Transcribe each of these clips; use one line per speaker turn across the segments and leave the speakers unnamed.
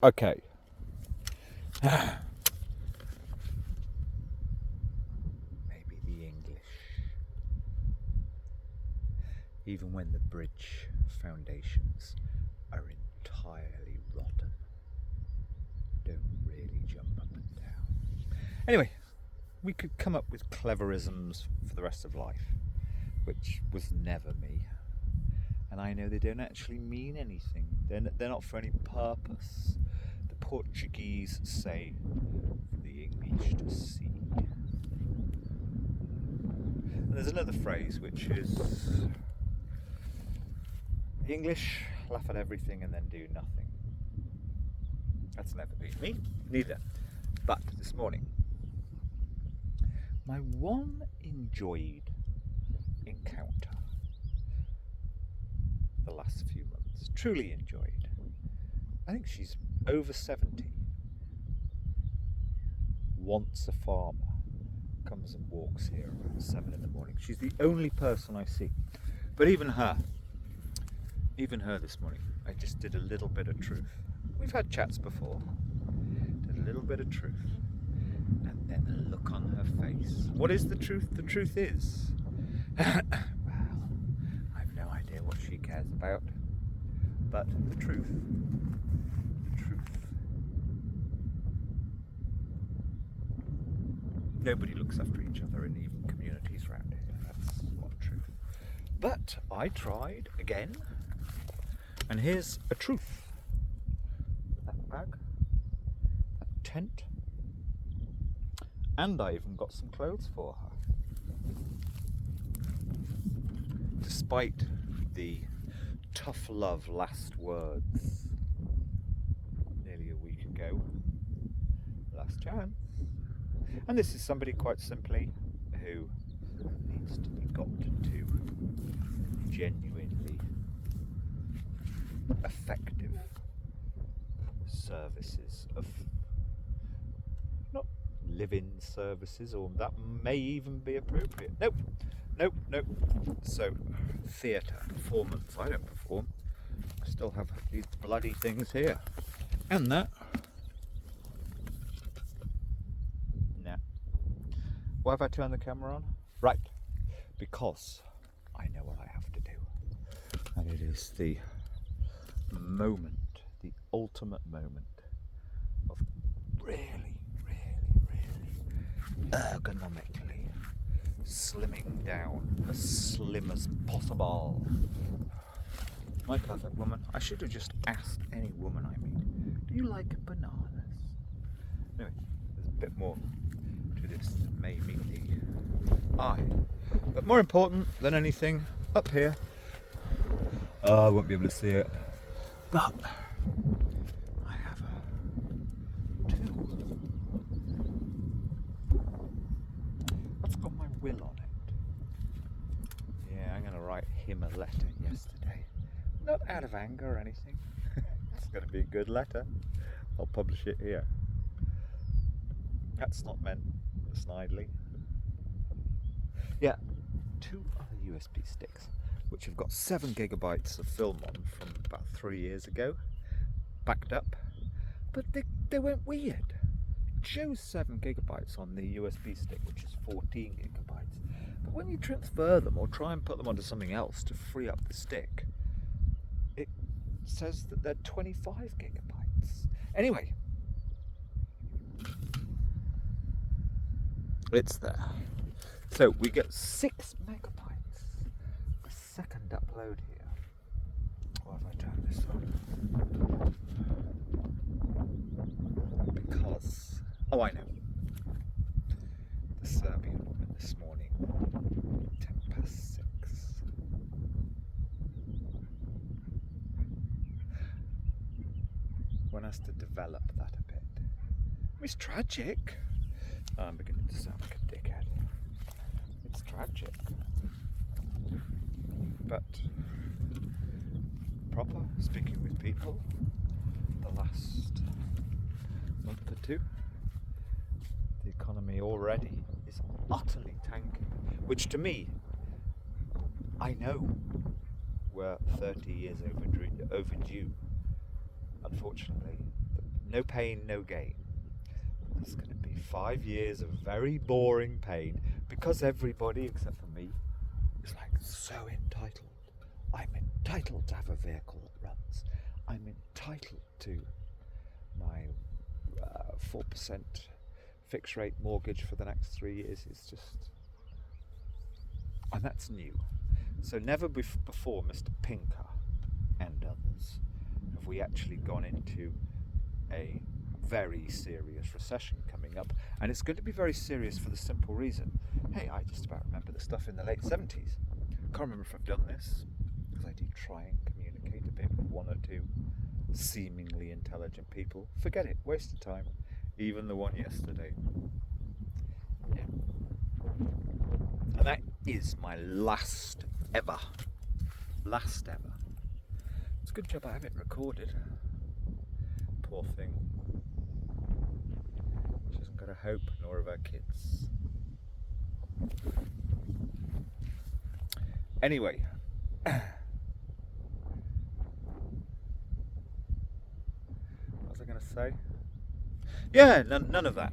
Okay. Maybe the English. Even when the bridge foundations are entirely rotten, don't really jump up and down. Anyway, we could come up with cleverisms for the rest of life, which was never me. And I know they don't actually mean anything. They're not for any purpose. The Portuguese say for the English to see. And there's another phrase which is the English laugh at everything and then do nothing. That's never been me, neither. But this morning, my one enjoyed encounter the last few months, truly enjoyed. I think she's over 70. Once a farmer comes and walks here around 7 in the morning. She's the only person I see. But even her this morning, I just did a little bit of truth. We've had chats before. Did a little bit of truth. And then the look on her face. What is the truth? The truth is, well, I've no idea what she cares about. But the truth. Nobody looks after each other in even communities around here. That's one truth. But I tried again. And here's a truth. That bag, that tent, and I even got some clothes for her. Despite the tough love last words nearly a week ago, last chance. And this is somebody quite simply who needs to be got to genuinely effective services of not live-in services, or that may even be appropriate. Nope. So theatre, performance. I don't perform. I still have these bloody things here. And that. Nah. Why have I turned the camera on? Right. Because I know what I have to do. And it is the moment, the ultimate moment of really ergonomically slimming down as slim as possible. My perfect woman. I should have just asked any woman I meet, do you like bananas? Anyway, there's a bit more to this that may meet the eye. But more important than anything, up here, I won't be able to see it, but I have a tool. That's got my will on it. Yeah, I'm going to write him a letter yesterday. Not out of anger or anything. It's going to be a good letter. I'll publish it here. That's not meant snidely. Yeah, 2 other USB sticks, which have got 7 gigabytes of film on from about 3 years ago, backed up, but they went weird. It shows 7 gigabytes on the USB stick, which is 14 gigabytes. But when you transfer them or try and put them onto something else to free up the stick, it says that they're 25 gigabytes. Anyway, it's there. So we get 6 megabytes a second upload here. Why have I turned this on? Because, oh, I know. The Serbian woman this morning, 6:10. One has to develop that a bit. It's tragic. I'm beginning to sound like a dickhead. It's tragic. But proper speaking with people the last month or two, the economy already is utterly tanking, which to me, I know we're 30 years overdue. Unfortunately, the No pain, no gain. It's going to be 5 years of very boring pain because everybody, except for me, is like so entitled. I'm entitled to have a vehicle that runs. I'm entitled to my 4% fixed rate mortgage for the next 3 years. It's just, and that's new. So never before, Mr. Pinker and others, have we actually gone into a very serious recession coming up, and it's going to be very serious for the simple reason, hey, I just about remember the stuff in the late 70s. Can't remember if I've done this, because I do try and communicate a bit with one or two seemingly intelligent people. Forget it, waste of time. Even the one yesterday. Yeah. And that is my last ever. It's a good job I have it recorded. Poor thing. She hasn't got a hope, nor have her kids. Anyway. What was I going to say? Yeah, none of that.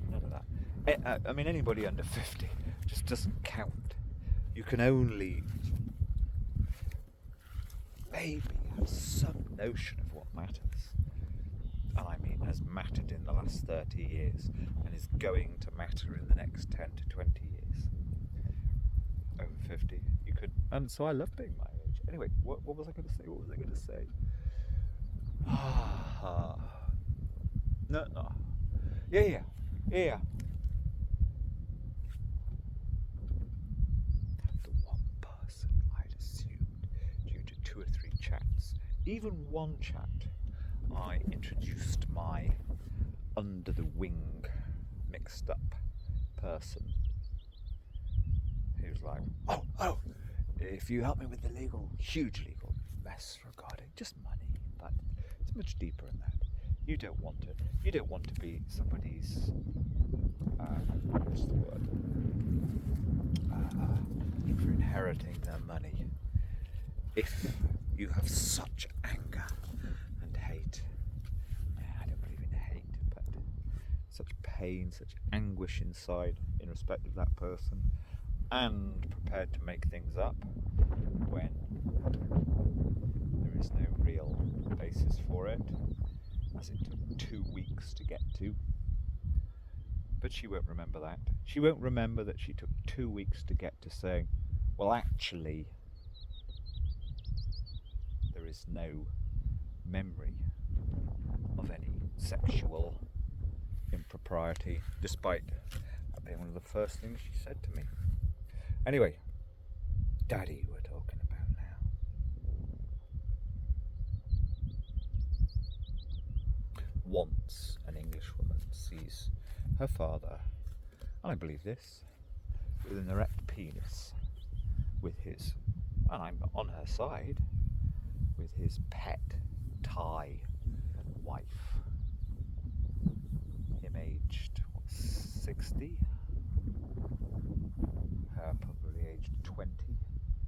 I mean, anybody under 50 just doesn't count. You can only maybe have some notion of what matters. And I mean, has mattered in the last 30 years and is going to matter in the next 10 to 20 years. Over 50, you could. And so I love being my age. Anyway, what was I going to say? No. Yeah. The one person I'd assumed, due to 2 or 3 chats, even one chat, I introduced my under the wing, mixed up person who's like, oh, if you help me with the huge legal mess regarding just money, but it's much deeper than that. You don't want to be somebody's what's the word? For inheriting their money. If you have such anger and hate, I don't believe in hate, but such pain, such anguish inside in respect of that person, and prepared to make things up when there is no real basis for it, as it took 2 weeks to get to. But she won't remember that. She won't remember that she took 2 weeks to get to saying, well, actually, there is no memory of any sexual impropriety, despite that being one of the first things she said to me. Anyway, Daddy we're talking about now. Once an Englishwoman sees her father, and I believe this, with an erect penis, with his, and I'm on her side, with his pet Thai wife, him aged 60, her probably aged 20.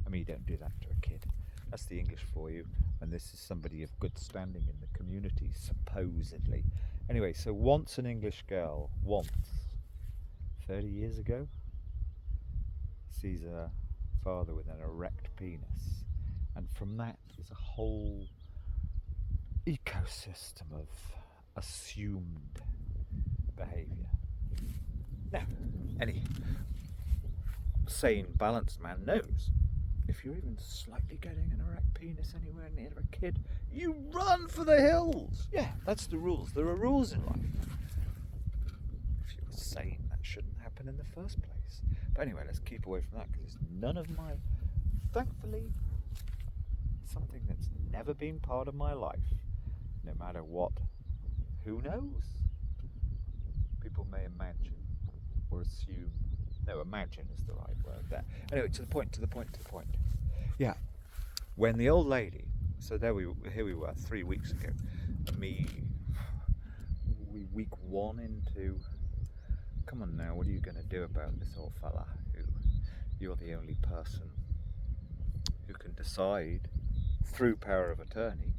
I mean, you don't do that to a kid. That's the English for you, and this is somebody of good standing in the community, supposedly. Anyway, so once an English girl, 30 years ago, sees a father with an erect penis, and from that is a whole ecosystem of assumed behaviour. Now, any sane, balanced man knows if you're even slightly getting an erect penis anywhere near a kid, you run for the hills. Yeah, that's the rules. There are rules in life. If you're sane, that shouldn't happen in the first place. But anyway, let's keep away from that, because it's none of my, thankfully, something that's never been part of my life, no matter what. Who knows? People may imagine or assume. No, imagine is the right word there. Anyway, to the point. Yeah, when the old lady, so here we were 3 weeks ago, week 1 into, come on now, what are you going to do about this old fella who you're the only person who can decide through power of attorney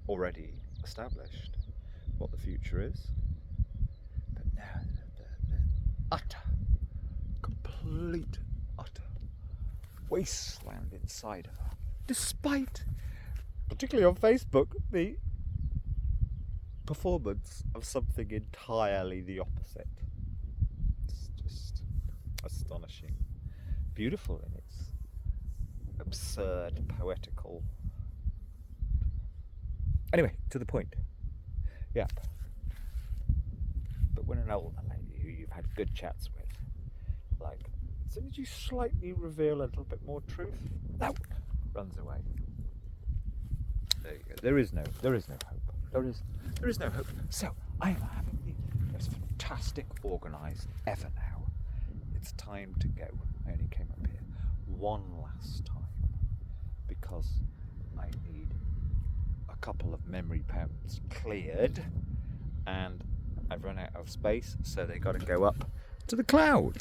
already established what the future is. But now the utter, complete, utter wasteland inside of her. Despite, particularly on Facebook, the performance of something entirely the opposite. It's just astonishing. Beautiful in its absurd, poetical. Anyway, to the point. Yep. But when an older lady who you've had good chats with, like, so did you slightly reveal a little bit more truth? No! Runs away. There you go. There is no hope. There is no hope. So I am having the most fantastic organise ever now. It's time to go. I only came up here one last time because I need a couple of memory pounds cleared and I've run out of space, so they got to go up to the cloud.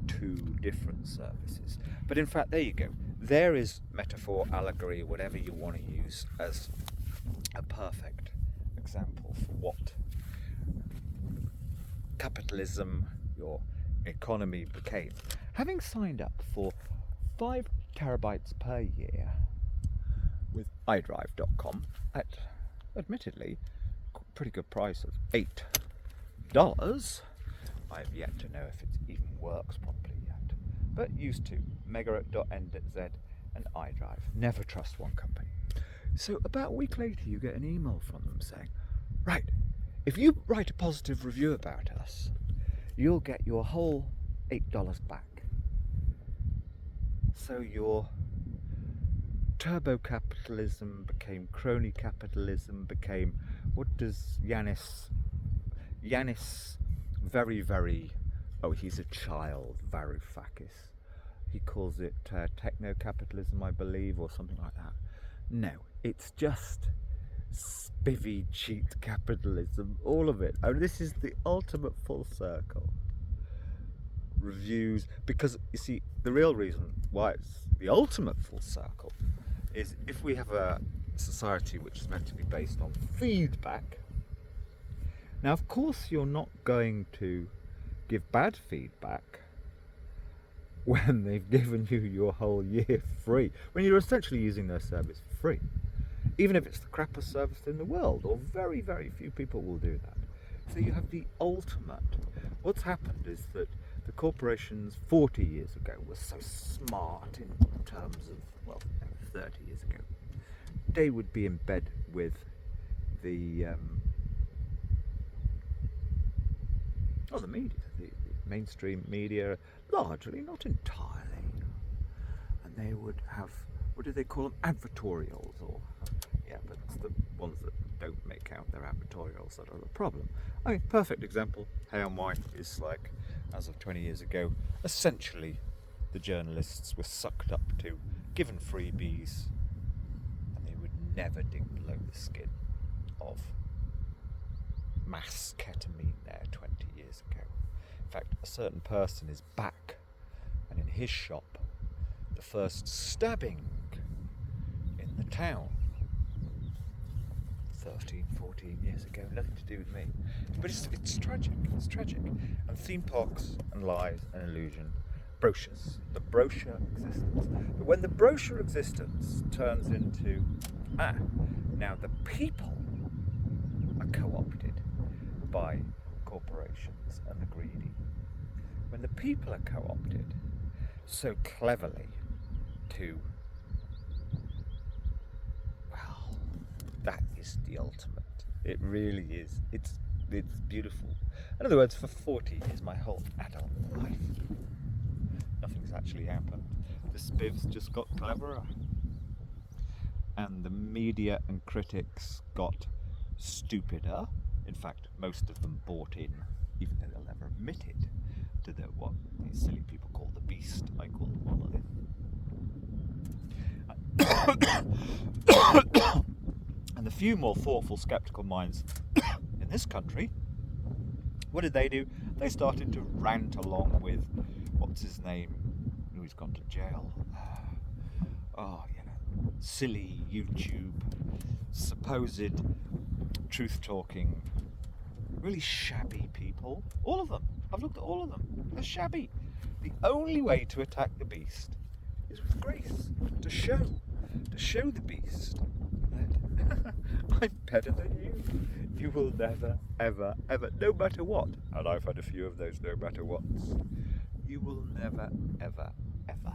2 different services. But in fact, there you go. There is metaphor, allegory, whatever you want to use as a perfect example for what capitalism, your economy became. Having signed up for 5 terabytes per year with iDrive.com at, admittedly, pretty good price of $8. I have yet to know if it even works properly yet. But used to. Mega.nz and iDrive. Never trust one company. So about a week later you get an email from them saying, right, if you write a positive review about us, you'll get your whole $8 back. So your turbo capitalism became crony capitalism, became, what does Yanis very, very, oh, he's a child, Varoufakis. He calls it techno-capitalism, I believe, or something like that. No, it's just spivvy, cheat capitalism, all of it. I mean, this is the ultimate full circle. Reviews, because, you see, the real reason why it's the ultimate full circle is if we have a society which is meant to be based on feedback. Now, of course, you're not going to give bad feedback when they've given you your whole year free, when you're essentially using their service free, even if it's the crappiest service in the world, or very, very few people will do that. So you have the ultimate. What's happened is that the corporations 40 years ago were so smart in terms of, well, 30 years ago. They would be in bed with the media, the mainstream media, largely, not entirely. And they would have, what do they call them, advertorials, or, yeah, but it's the ones that don't make out their advertorials that are the problem. I mean, perfect example, Hay on Wye is like, as of 20 years ago, essentially the journalists were sucked up to, given freebies, and they would never dig below the skin of mass ketamine there 20 years ago. In fact, a certain person is back, and in his shop, the first stabbing in the town 13, 14 years ago, nothing to do with me. But it's tragic, it's tragic. And theme parks and lies and illusion, brochures, the brochure existence. But when the brochure existence turns into, now the people are co-opted by corporations and the greedy. When the people are co-opted so cleverly to, well, that is the ultimate. It really is. It's beautiful. In other words, for 40 years, my whole adult life, nothing's actually happened. The spivs just got cleverer. And the media and critics got stupider. In fact, most of them bought in, even though they'll never admit it, to what these silly people call the beast. I call it monolith. And the few more thoughtful, sceptical minds in this country, what did they do? They started to rant along with, what's his name? He's gone to jail. Silly YouTube, supposed truth-talking, really shabby people. All of them. I've looked at all of them. They're shabby. The only way to attack the beast is with grace. To show the beast that I'm better than you. You will never, ever, ever, no matter what, and I've had a few of those no matter whats, you will never, ever, ever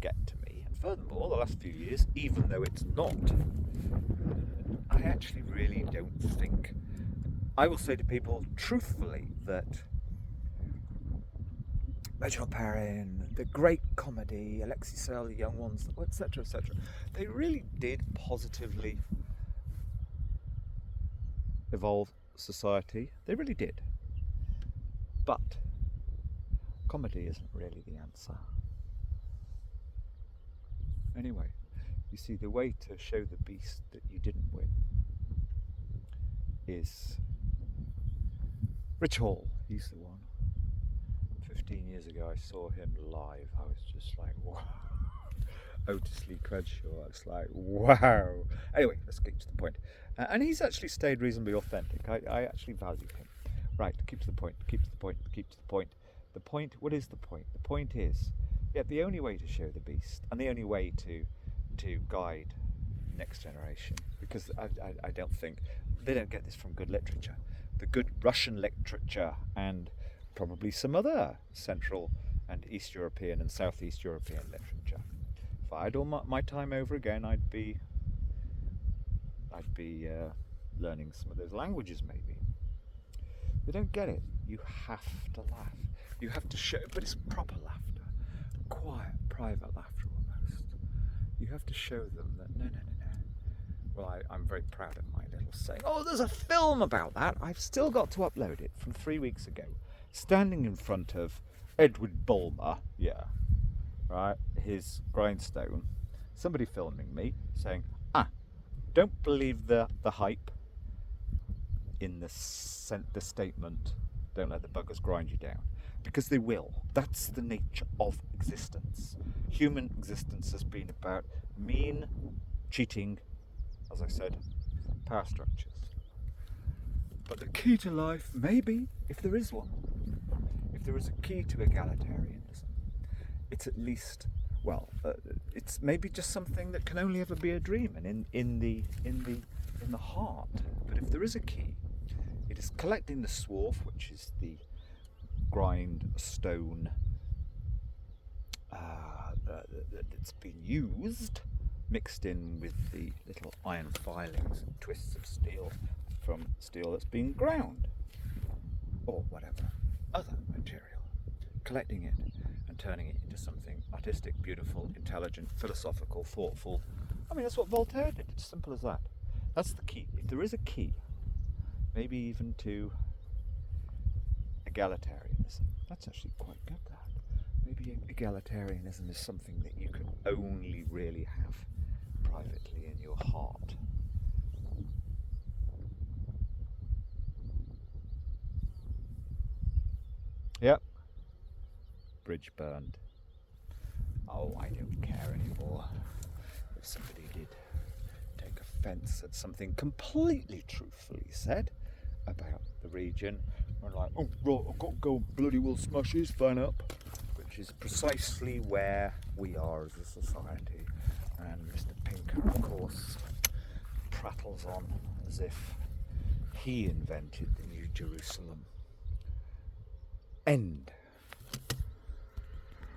get to me. And furthermore, the last few years, even though it's not, I actually really don't think, I will say to people truthfully that Reginald Perrin, the great comedy, Alexei Sayle, The Young Ones, etc., etc., they really did positively evolve society. They really did. But comedy isn't really the answer. Anyway, you see, the way to show the beast that you didn't win is Rich Hall. He's the one. 15 years ago I saw him live. I was just like, wow. Otis Lee Crenshaw. It's like, wow. Anyway, let's get to the point. And he's actually stayed reasonably authentic. I actually value him. Right, keep to the point, keep to the point, keep to the point. The point, what is the point? The point is, yeah, the only way to show the beast, and the only way to guide next generation, because I don't think, they don't get this from good literature. The good Russian literature and probably some other Central and East European and Southeast European literature. If I had all my time over again, I'd be learning some of those languages maybe. They don't get it. You have to laugh. You have to show, but it's proper laughter, quiet, private laughter almost. You have to show them that no. Well, I'm very proud of my little saying. Oh, there's a film about that. I've still got to upload it from 3 weeks ago. Standing in front of Edward Bulmer, right, his grindstone, somebody filming me saying, don't believe the hype in the statement, don't let the buggers grind you down. Because they will. That's the nature of existence. Human existence has been about mean, cheating, as I said, power structures. But the key to life, maybe, if there is one, if there is a key to egalitarianism, it's at least, it's maybe just something that can only ever be a dream and in the heart. But if there is a key, it is collecting the swarf, which is the grindstone that's been used, mixed in with the little iron filings and twists of steel from steel that's been ground, or whatever other material, collecting it and turning it into something artistic, beautiful, intelligent, philosophical, thoughtful. I mean, that's what Voltaire did. It's simple as that. That's the key. If there is a key, maybe even to egalitarianism, that's actually quite good, that. Maybe egalitarianism is something that you can only really have privately in your heart. Yep. Bridge burned. Oh, I don't care anymore. If somebody did take offence at something completely truthfully said about the region, I'm like, oh, right, I've got to go bloody well smash his van up, which is precisely where we are as a society. And Mr. Pinker, of course, prattles on as if he invented the New Jerusalem. End.